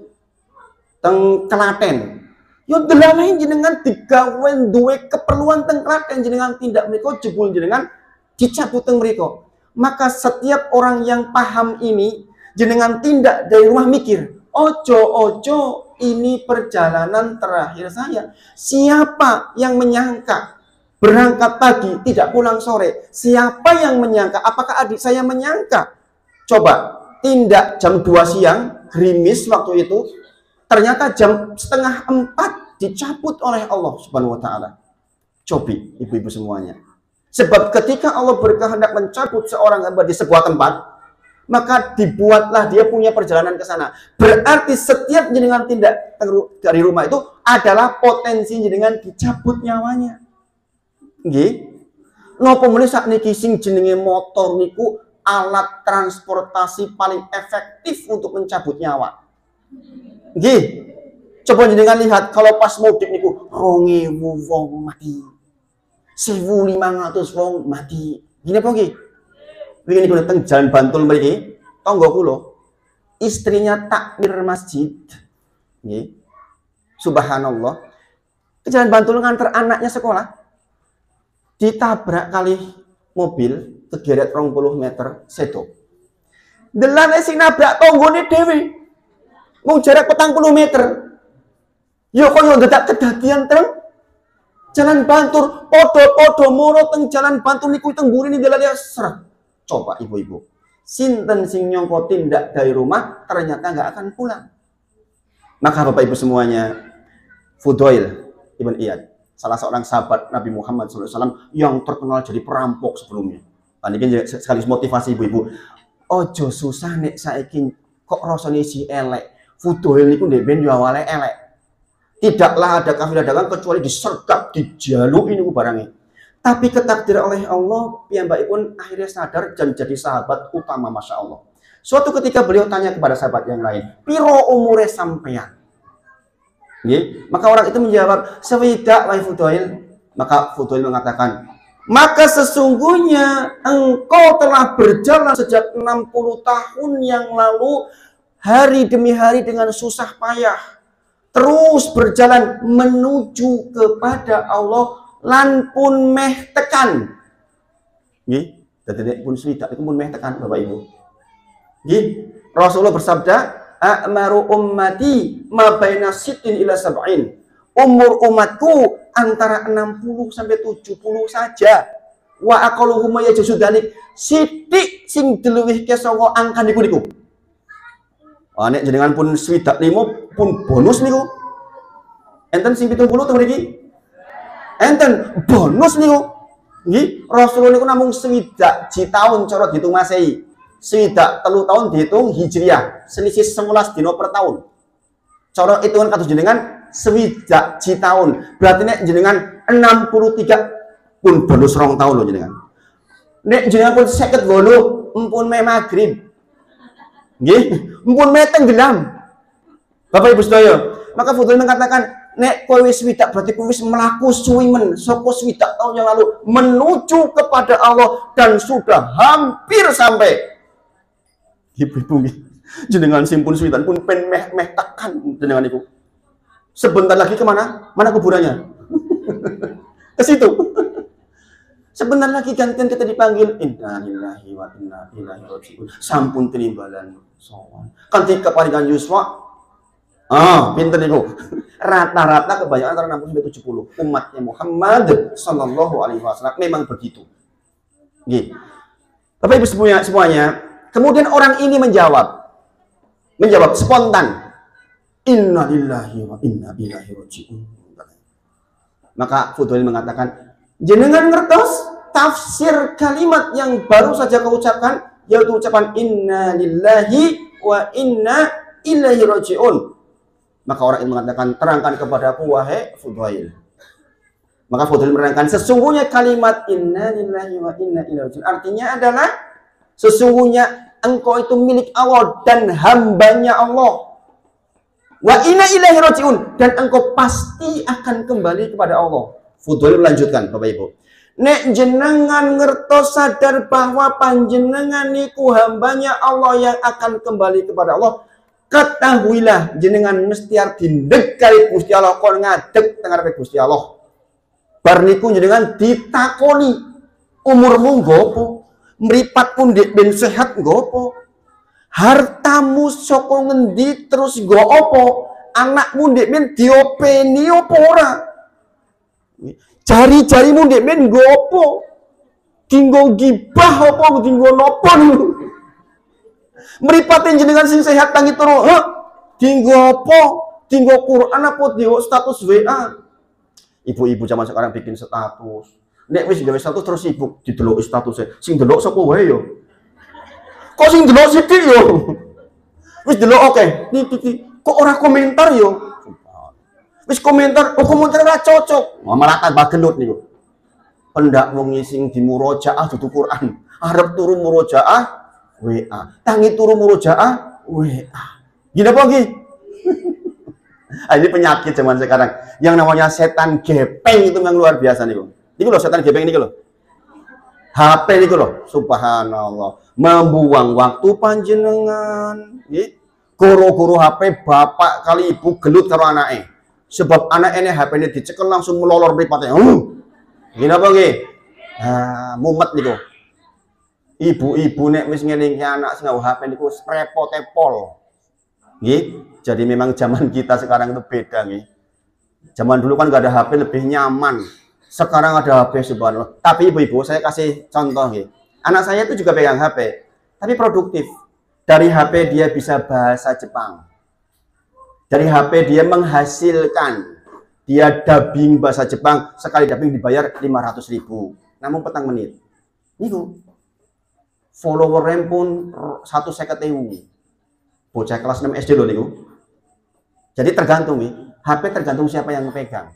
Klaten. Yo delalain jenengan digawen duwe keperluan teng Klaten, jenengan tindak mriko jebul jenengan dicabut teng mriko. Maka setiap orang yang paham ini, jenengan tindak dari rumah mikir, ojo ini perjalanan terakhir saya. Siapa yang menyangka berangkat pagi tidak pulang sore? Siapa yang menyangka? Apakah adik saya menyangka? Coba tindak jam 2 siang gerimis waktu itu, ternyata jam 3:30 dicabut oleh Allah Subhanahu wa taala. Cobi ibu-ibu semuanya. Sebab ketika Allah berkehendak mencabut seorang hamba di sebuah tempat, maka dibuatlah dia punya perjalanan ke sana. Berarti setiap jenengan tindak dari rumah itu adalah potensi jenengan dicabut nyawanya. Nggih. Napa meneh sakniki sing jenenge motor niku alat transportasi paling efektif untuk mencabut nyawa. Nggih. Coba jenengan lihat kalau pas mudik niku 2.000 wong mati. 1.500 wong mati. Gini apa nggih? Begini kulo teng Jalan Bantul mriki, tangga kulo istrinya takmir masjid. Nggih. Subhanallah. Ke Jalan Bantul nganter anaknya sekolah. Ditabrak kali mobil kegeret 20 meter sedo. Delane sing nabrak tanggane dhewe. Mung jarak 40 meter. Yo koyo dadak kedadian teng Jalan Bantul, podo-podo moro teng Jalan Bantul niku teng mburi delane seret. Coba ibu-ibu, sinten sing nyongko tindak dari rumah ternyata nggak akan pulang. Maka Bapak Ibu semuanya, Fudail ibn Iyad, salah seorang sahabat Nabi Muhammad SAW yang terkenal jadi perampok sebelumnya. Ini sekaligus motivasi ibu-ibu. Ojo susah nek saiki kok rasane si elek. Fudail niku ndek ben yo awale elek. Tidaklah ada kafilah dagang kecuali disergap, dijaluki niku barangnya. Tapi ketakdiran oleh Allah, piyambakipun akhirnya sadar dan jadi sahabat utama, Masya Allah. Suatu ketika beliau tanya kepada sahabat yang lain, piro umure sampeyan? Maka orang itu menjawab, sewidak wahai Fudail. Maka Fudail mengatakan, maka sesungguhnya engkau telah berjalan sejak 60 tahun yang lalu, hari demi hari dengan susah payah. Terus berjalan menuju kepada Allah lan pun meh tekan. Nggih, dadi pun swidak iku pun meh tekan Bapak Ibu. Nggih, Rasulullah bersabda, "A'maru ummati ma baina sittin ila sab'in." Umur umatku antara 60 sampai 70 saja. Wa aqalluhum yajuzu dzalik. Sithik sing diluwihke saka angka niku. Nek jenengan pun swidak 5 pun bonus niku. Enten sing 70 to mriki. Enten bonus niku. Nggih, Rasulullah niku namung swidak ji taun cara diitung Masehi. Swidak 3 tahun dihitung Hijriah, selisih 11 dina per tahun. Cara hitungan kados jenengan swidak ji taun. Berarti nek jenengan 63 pun bonus 2 tahun lho jenengan. Nek jenengan pun 58 empun meh magrib. Nggih, empun meh tenggelam. Bapak Ibu sedaya, maka Fudail mengatakan, nek kowe wis swidak berarti kowe wis mlaku suwimen saka swidak tahun yang lalu menuju kepada Allah dan sudah hampir sampai. Ibu-ibu jenengan simpun swidak pun pen meh tekan jenengan iku. Sebentar lagi kemana? Mana kuburannya? Ke situ. Sebentar lagi gantian kita dipanggil inna lillahi wa inna ilaihi raji'un. Sampun tinimbalan sowan. Ketika paringan yuswa pinter niku. Rata-rata kebanyakan antara 60 sampai 70 umatnya Muhammad sallallahu alaihi wasallam memang begitu. Nggih. Bapak Ibu semuanya, kemudian orang ini menjawab, menjawab spontan, inna lillahi wa inna ilaihi raji'un. Maka Fudail mengatakan, jenengan ngertos tafsir kalimat yang baru saja kau ucapkan, yaitu ucapan inna lillahi wa inna ilaihi raji'un. Maka orang itu mengatakan, terangkan kepadaku wahai Fudail. Maka Fudail menerangkan, sesungguhnya kalimat inna lillahi wa inna ilaihi raji'un artinya adalah sesungguhnya engkau itu milik Allah dan hambanya Allah. Wa inna ilaihi raji'un, dan engkau pasti akan kembali kepada Allah. Fudail melanjutkan, Bapak Ibu. Nek jenengan ngertos sadar bahwa panjenengan niku hambanya Allah yang akan kembali kepada Allah, ketahuilah jenengan mesti arep dindekari Gusti Allah kon ngadeg teng ngarepe Gusti Allah. Bar niku jenengan ditakoni, umurmu nggopo? Mripatmu ndek ben sehat nggopo? Hartamu saka ngendi terus nggo apa? Anakmu ndek men diopeni apa ora? Jari-jarimu ndek men nggo apa? Dinggo gibah apa dinggo napa niku? Mripate jenengan sing sehat tangi turu, dinggo apa? Dinggo Quran apa dinggo status WA? Ibu-ibu zaman sekarang bikin status. Nek wis gawe status terus sibuk didelok statusnya. Sing delok sapa wae yo. Kok sing delok sithik yo. Wis delok oke. Kok ora komentar yo. Wis komentar, komentar ora cocok. Malah tambah gelut niku. Pendak wong sing dimurojaah dudu Quran. Arep turu murojaah WA. Tangi turu murojaah WA. Gini apa lagi? Ini penyakit zaman sekarang. Yang namanya setan gepeng itu yang luar biasa nih. Ini loh setan gepeng ini loh. HP ini loh. Subhanallah. Membuang waktu panjenengan. Guru-guru HP bapak kali ibu gelut karo anaknya. Sebab anak ini HP ini dicekel langsung melolor mripate. Gini apa lagi? Mumet nih. Ibu-ibu nek wis ngelingi anak sing HP niku repote pol. Nggih. Jadi memang zaman kita sekarang itu beda nih. Zaman dulu kan nggak ada HP lebih nyaman. Sekarang ada HP subhanallah. Tapi ibu-ibu saya kasih contoh nih. Anak saya itu juga pegang HP, tapi produktif. Dari HP dia bisa bahasa Jepang. Dari HP dia menghasilkan. Dia dubbing bahasa Jepang, sekali dubbing dibayar 500.000. Namun petang menit. Niku follower pun 150.000. Bocah kelas 6 SD loh niku. Jadi tergantung nih, HP tergantung siapa yang memegang.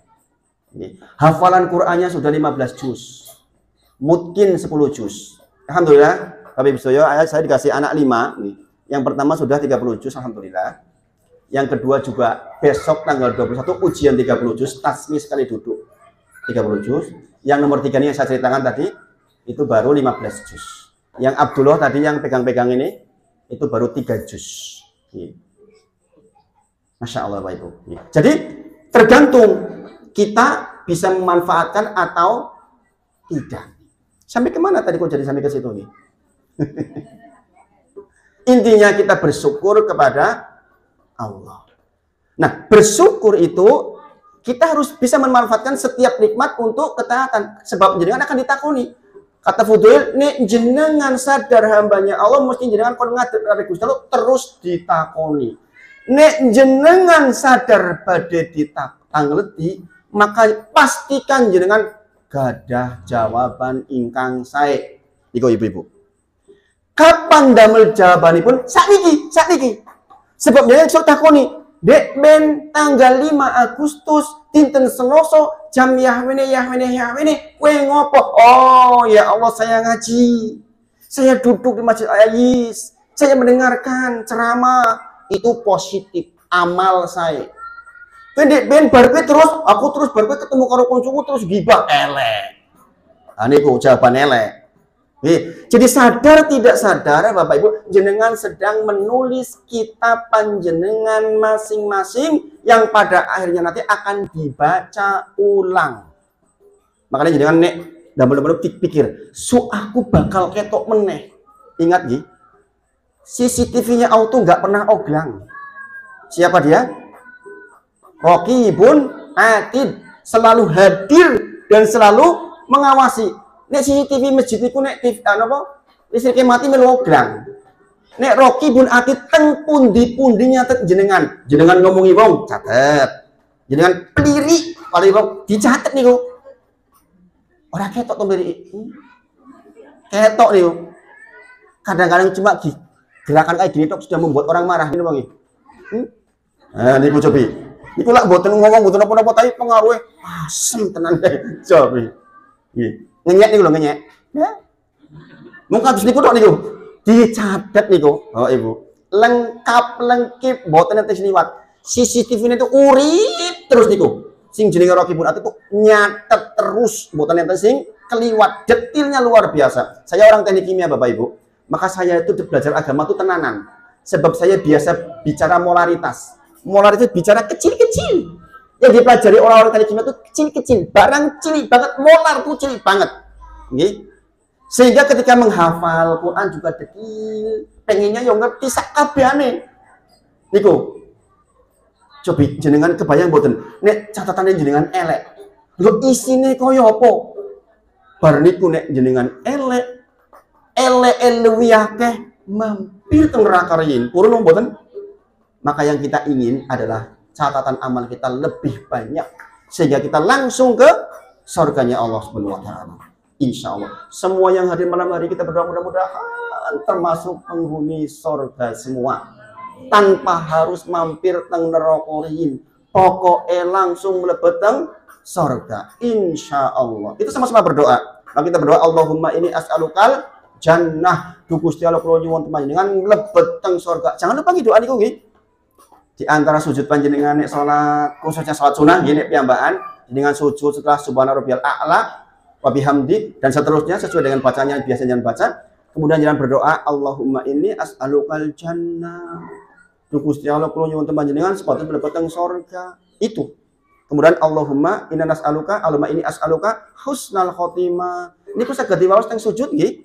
Hafalan Qur'annya sudah 15 juz. Mungkin 10 juz. Alhamdulillah, Bapak Ibu saya dikasih anak 5 nih. Yang pertama sudah 30 juz, alhamdulillah. Yang kedua juga besok tanggal 21 ujian 30 juz, tasmi sekali duduk 30 juz. Yang nomor 3 ini yang saya ceritakan tadi itu baru 15 juz. Yang Abdullah tadi yang pegang-pegang ini itu baru 3 juz. Masya Allah Bapak Ibu. Jadi tergantung kita bisa memanfaatkan atau tidak. Sampai kemana tadi kok jadi sampai ke situ nih? Intinya kita bersyukur kepada Allah. Nah, bersyukur itu kita harus bisa memanfaatkan setiap nikmat untuk ketaatan. Sebab jenengan akan ditakoni. Kata Fudail, nek jenengan sadar hambanya Allah, mesti jenengan kon ngadeg karo Gusti Allah terus ditakoni. Nek jenengan sadar badhe ditangleti, maka pastikan jenengan gadah jawaban ingkang sae. Iku ibu-ibu. Kapan damel jawabanipun? Sakniki. Sebab jenengan sok takoni, dek ben tanggal 5 Agustus dinten Selasa jam yahwene kowe ngopo? Oh ya Allah, saya ngaji. Saya duduk di Masjid Al-Ais. Saya mendengarkan ceramah. Itu positif amal saya. Pendek ben barbe terus aku terus barbe ketemu karo koncoku terus gibah elek. Niku jawaban elek. Jadi sadar tidak sadar Bapak Ibu, jenengan sedang menulis kitab panjenengan masing-masing yang pada akhirnya nanti akan dibaca ulang. Makanya jenengan nek damel-damel pikir, aku bakal ketok meneh. Ingat nggih. CCTV-nya auto nggak pernah oglang. Siapa dia? Raqibun Atid, selalu hadir dan selalu mengawasi. Nek CCTV masjid niku nek TV apa? Listriknya mati melu oglang. Nek rokibun ati teng pundi-pundi nyatet jenengan. Jenengan ngomongi wong catet. Jenengan peliri kali wong dicatet niku. Ora ketok to mriki. Ketok niku. Kadang-kadang cuma gerakan kayak gini tok sudah membuat orang marah ini Bang. Nah, niku cobi. Niku lak mboten ngomong mboten apa-apa tapi pengaruhnya asem tenan deh. Cobi. Nggih. Ngenyek niku lho ngenyek. Ya. Mung kabis niku tok niku. Dicatet niku, oh Ibu. Lengkap lengkip mboten entes liwat. CCTV itu urip terus niku. Sing jenenge Rokibun Atid itu nyatet terus mboten entes sing keliwat. Detailnya luar biasa. Saya orang teknik kimia Bapak Ibu. Maka saya itu belajar agama itu tenanan. Sebab saya biasa bicara molaritas. Molaritas bicara kecil-kecil. Yang dipelajari orang-orang teknik kimia itu kecil-kecil. Barang cilik banget, molar itu cilik banget. Nggih. Sehingga ketika menghafal Quran juga detil. Pengennya yang ngerti sakabehane. Niku. Coba jenengan kebayang mboten. Nek catatannya jenengan elek. Lho isine kaya apa? Bar niku nek jenengan elek luwih akeh mampir teng neraka riyin. Purun mboten? Maka yang kita ingin adalah catatan amal kita lebih banyak sehingga kita langsung ke surganya Allah Subhanahu wa taala. Insya Allah. Semua yang hadir malam hari kita berdoa mudah-mudahan termasuk penghuni surga semua. Tanpa harus mampir teng neraka riyin. Pokoke langsung mlebet teng surga. Insya Allah. Itu sama-sama berdoa. Maka kita berdoa Allahumma ini as'alukal jannah du Gusti Allah kula nyuwun panjenengan mlebet teng surga. Jangan lupa doa niku nggih. Di antara sujud panjenengan nek salat, khususnya salat sunah nggih nek piyambakan dengan sujud setelah subhana rabbiyal a'la wa bihamdi dan seterusnya sesuai dengan bacanya biasanya baca. Kemudian jangan berdoa Allahumma inni as'alukal jannah. Du Gusti Allah kula nyuwun panjenengan supaya mlebet teng surga. Itu. Kemudian Allahumma inna nas'aluka Allahumma inni as'aluka husnal khotimah. Niku saged diwaos teng sujud nggih.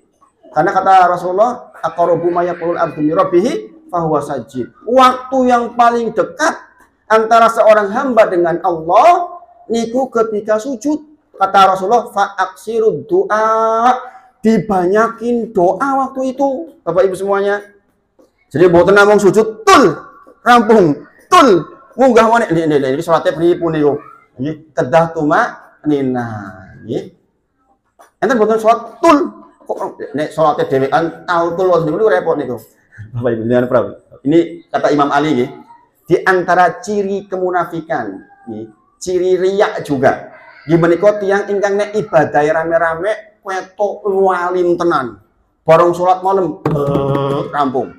Karena kata Rasulullah, aqrabu ma yaqulul abdu min rabbih fahuwa sajid. Waktu yang paling dekat antara seorang hamba dengan Allah niku ketika sujud. Kata Rasulullah, fa aksirud doa, dibanyakin doa waktu itu. Bapak Ibu semuanya. Jadi mboten namung sujud tul, rampung, tul, munggah wae ini salate pripun niku. Nggih, kedah tuma nina, nggih. Enten mboten salat tul kok nek salate dhewean tau tul niku repot niku. Bapak Ibu jangan prabu. Ini kata Imam Ali nggih. Di antara ciri kemunafikan, nggih, ciri riya juga. Nggih menika tiyang ingkang nek ibadah rame-rame ketok walim tenan. Bareng salat malam rampung.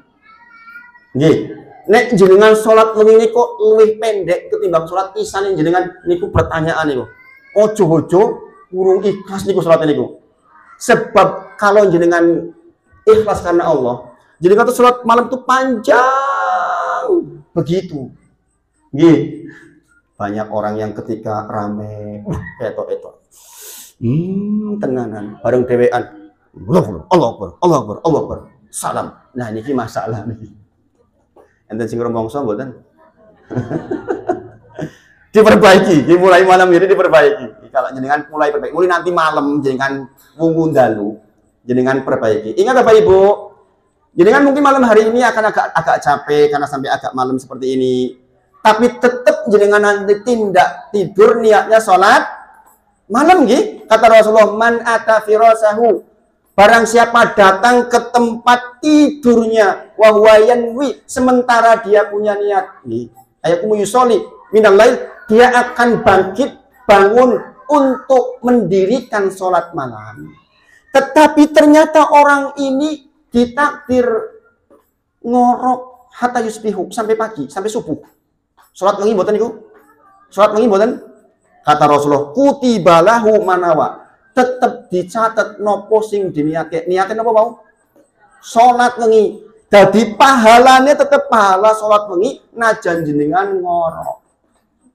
Nggih. Nek jenengan salat wengi niku luwih pendek ketimbang salat isya jenengan niku pertanyaan niku. Ojo-ojo urung ikhlas niku salat niku. Sebab kalau jenengan ikhlas karena Allah, jenengan tuh salat malam tuh panjang begitu. Nggih. Banyak orang yang ketika rame etok-etok. Tenanan bareng dhewean. Allah Akbar. Salam. Nah niki masalah niki. Enten sing rumangsa mboten? Diperbaiki, dimulai malam ini diperbaiki. Kalau jenengan mulai perbaiki, mulai nanti malam jenengan wungu dalu, jenengan perbaiki. Ingat Bapak Ibu, jenengan mungkin malam hari ini akan agak capek karena sampai agak malam seperti ini. Tapi tetap jenengan nanti tidak tidur niatnya sholat malam nggih. Kata Rasulullah, man ata firasahu, barang siapa datang ke tempat tidurnya wa huwa yanwi, sementara dia punya niat nggih. Ayakum yusoli minal lail, dia akan bangkit bangun untuk mendirikan sholat malam. Tetapi ternyata orang ini ditakdir ngorok hatta yusbihu sampai pagi, sampai subuh. Sholat wengi mboten niku? Sholat wengi mboten? Kata Rasulullah, kutibalahu manawa. Tetep dicatat nopo sing diniate. Niate nopo mau? Sholat wengi. Jadi pahalanya tetep pahala sholat wengi najan jenengan ngorok.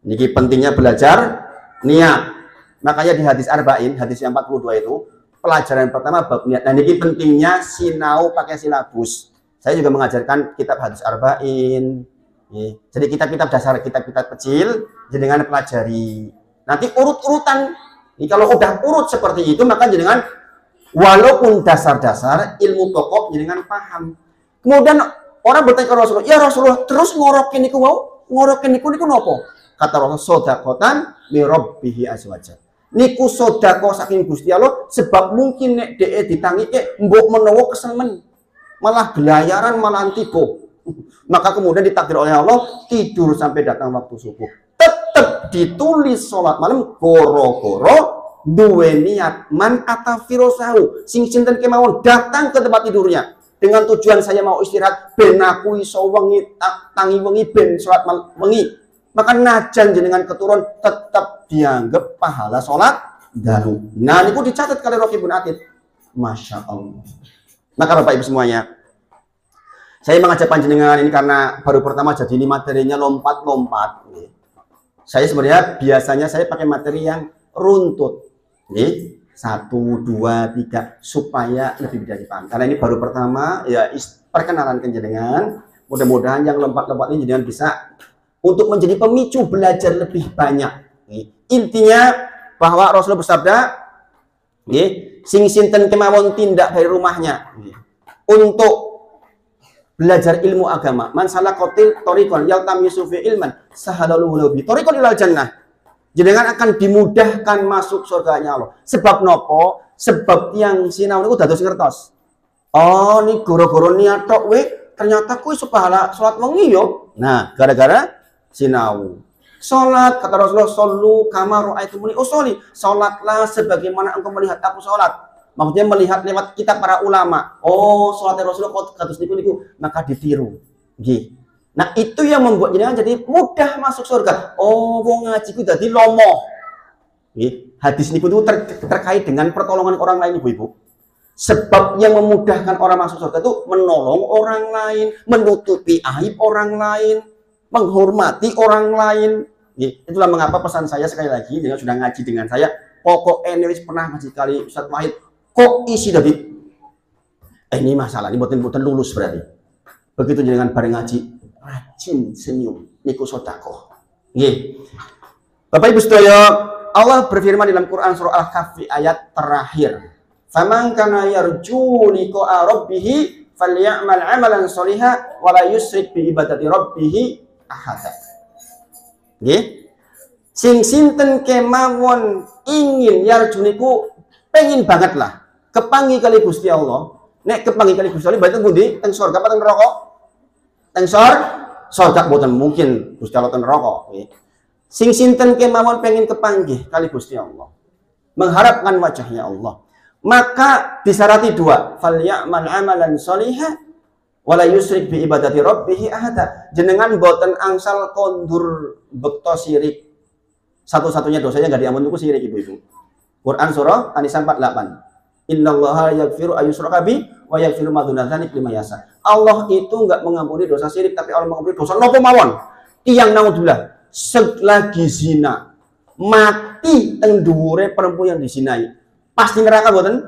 Niki pentingnya belajar niat. Makanya di hadis arba'in, hadis yang 42 itu, pelajaran pertama bab niat. Nah niki pentingnya sinau pakai silabus. Saya juga mengajarkan kitab hadis arba'in. Jadi kitab-kitab dasar, kitab-kitab kecil jenengan pelajari. Nanti urut-urutan. Ini kalau udah urut seperti itu maka jenengan walaupun dasar-dasar ilmu pokok jenengan paham. Kemudian orang bertanya ke Rasulullah, ya Rasulullah, terus ngorokin niku wau, ngorokin niku nopo? Kata Rasulullah, sodakotan mi rabbihi azza wajalla. Niku sodako saking Gusti Allah, sebab mungkin nek dhek ditangike mbok menawa kesemen, malah gelayaran, malah tipu. Maka kemudian ditakdir oleh Allah tidur sampai datang waktu subuh. Tetap ditulis sholat malam goro-goro duwe niat man atafirosahu sing sinten kemawon datang ke tempat tidurnya dengan tujuan saya mau istirahat ben aku iso wengi tangi wengi ben sholat wengi. Maka najan jenengan keturun tetap dianggap pahala sholat daru. Nah niku dicatat kali Rofi bin Atid. Masya Allah. Maka Bapak Ibu semuanya, saya mengajak panjenengan ini karena baru pertama jadi ini materinya lompat-lompat. Saya sebenarnya biasanya saya pakai materi yang runtut. 1, 2, 3 supaya lebih bisa dipahami. Karena ini baru pertama ya perkenalan jenengan. Mudah-mudahan yang lompat-lompat ini jenengan bisa untuk menjadi pemicu belajar lebih banyak. Intinya bahwa Rasulullah bersabda, sing sinten kemawon tindak dari rumahnya untuk belajar ilmu agama. Man salakotil torikon yaltamisu fi ilman sahadaluhu lahu bi torikon ilal jannah. Jenengan akan dimudahkan masuk surganya Allah. Sebab nopo? Sebab yang sinau niku dados ngertos. Oh, ini goro-goro niat tok we, ternyata kuwi pahala salat wengi yo. Nah, gara-gara sinau. Salat kata Rasulullah, sallu kama ra'aitumuni usolli. Salatlah sebagaimana engkau melihat aku salat. Maksudnya melihat lewat kitab para ulama. Oh, sholat Rasulullah kok kados niku maka ditiru. Nggih. Nah, itu yang membuat jenengan jadi mudah masuk surga. Oh, wong ngaji ku dadi lomo. Nggih. Hadis niku itu terkait dengan pertolongan orang lain Ibu-ibu. Sebab yang memudahkan orang masuk surga itu menolong orang lain, menutupi aib orang lain, menghormati orang lain. Nggih. Itulah mengapa pesan saya sekali lagi, jangan sudah ngaji dengan saya, pokok wis pernah ngaji kali Ustaz Wahid kok isi tadi ini masalah ini boten lulus berarti begitu dengan bareng ngaji rajin senyum niku sedekah nggih. Bapak Ibu sedaya, Allah berfirman dalam Quran surah Al-Kahfi ayat terakhir, faman kana yarju liqa'a rabbih falyamal 'amalan shalihan wa la yusyrik bi ibadati rabbih ahada. Nggih, sing sinten kemawon ingin yarju niku pengen banget lah kepangi kali Gusti Allah. Nek kepangi kali Gusti Allah berarti pundi? Teng surga apa teng neraka? Teng surga boten mungkin Gusti Allah teng neraka. Sing sinten kemawon pengen kepanggih kali Gusti Allah, mengharapkan wajahnya Allah, maka disarati dua, falyamal amalan sholiha wala yusyrik bi ibadati rabbih ahada. Jenengan boten angsal kondur bekto sirik. Satu-satunya dosanya enggak diampun itu sirik Ibu-ibu. Quran surah An-Nisa 48. Innallaha yaghfiru ayyushraka bi wa yaghfiru ma duna dzalik liman yasha. Allah itu enggak mengampuni dosa syirik, tapi Allah mengampuni dosa napa mawon. Tiyang naudzubillah selagi zina mati teng dhuwure perempuan yang dizinai, pasti neraka mboten?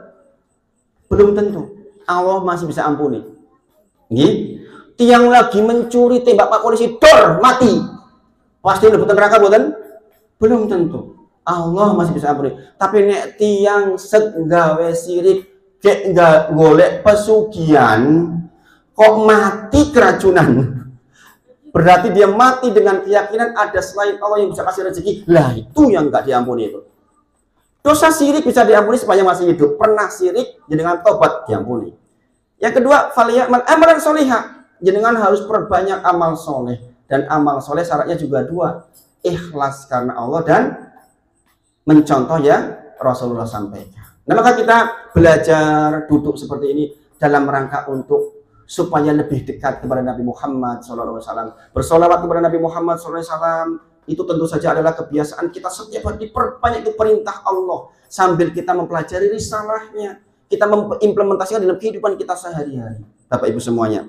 Belum tentu. Allah masih bisa ampuni. Nggih. Tiyang lagi mencuri tembak Pak Polisi dor mati. Pasti mboten neraka mboten? Belum tentu. Allah masih bisa ampuni. Tapi nek tiang segawe sirik kek enggak golek pesugihan kok mati keracunan, berarti dia mati dengan keyakinan ada selain Allah yang bisa kasih rezeki. Lah itu yang enggak diampuni itu. Dosa sirik bisa diampuni sepanjang masih hidup. Pernah sirik jenengan tobat diampuni. Yang kedua, falyamal amalan sholiha. Jenengan harus perbanyak amal soleh, dan amal soleh syaratnya juga dua, ikhlas karena Allah dan mencontoh yang Rasulullah sampaikan. Nah, maka kita belajar duduk seperti ini dalam rangka untuk supaya lebih dekat kepada Nabi Muhammad SAW. Bersolawat kepada Nabi Muhammad SAW itu tentu saja adalah kebiasaan kita setiap hari, diperbanyak itu perintah Allah sambil kita mempelajari risalahnya, kita mengimplementasikan dalam kehidupan kita sehari-hari. Bapak Ibu semuanya,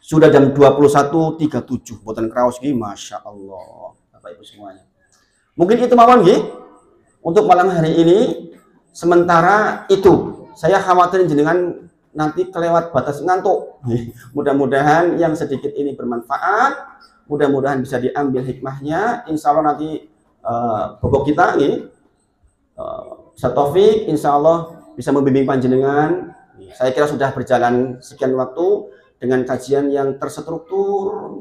sudah jam 21.37, boten kraos ki, Masya Allah. Bapak Ibu semuanya, mungkin itu mawon nggih untuk malam hari ini. Sementara itu saya khawatir jenengan nanti kelewat batas ngantuk. Mudah-mudahan yang sedikit ini bermanfaat, mudah-mudahan bisa diambil hikmahnya. Insya Allah nanti pokok kita ini Ustaz Taufik insya Allah bisa membimbing panjenengan Saya kira sudah berjalan sekian waktu dengan kajian yang terstruktur,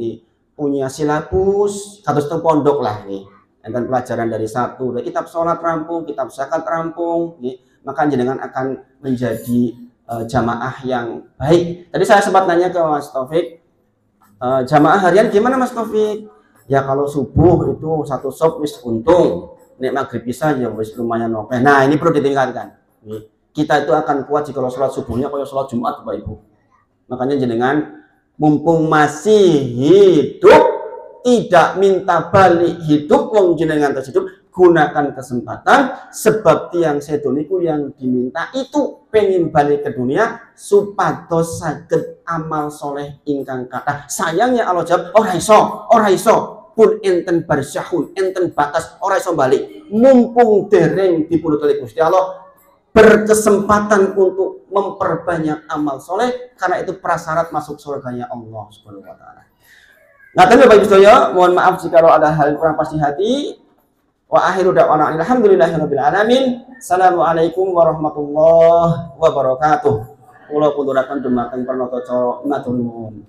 punya silabus, satu pondok lah nih. Dan pelajaran dari satu, dari kitab sholat rampung, kitab zakat rampung, maka jenengan akan menjadi jamaah yang baik. Tadi saya sempat nanya ke Mas Taufik, jamaah harian gimana Mas Taufik? Ya kalau subuh itu satu sop wis untung, nek maghrib bisa ya wis lumayan oke. Nah ini perlu ditingkatkan. Kita itu akan kuat jika sholat subuhnya kayak sholat Jumat Bapak Ibu. Makanya jenengan mumpung masih hidup, tidak minta balik hidup, wong jenengan terus gunakan kesempatan, sebab tiang sedoniku yang diminta itu pengen balik ke dunia supados saged amal soleh ingkang kathah. Sayangnya Allah jawab ora iso pun enten barsyahun, enten batas ora iso balik. Mumpung dereng dipundhut oleh Gusti Allah, berkesempatan untuk memperbanyak amal soleh, karena itu prasyarat masuk surganya Allah Subhanahu wa taala. Ngaten Bapak Ibu sedaya, mohon maaf jika ada hal yang kurang pas di hati. Wa akhiru da'wana alhamdulillahirabbil alamin. Assalamualaikum warahmatullahi wabarakatuh. Kula kunduraken dumateng pranata cara matur nuwun.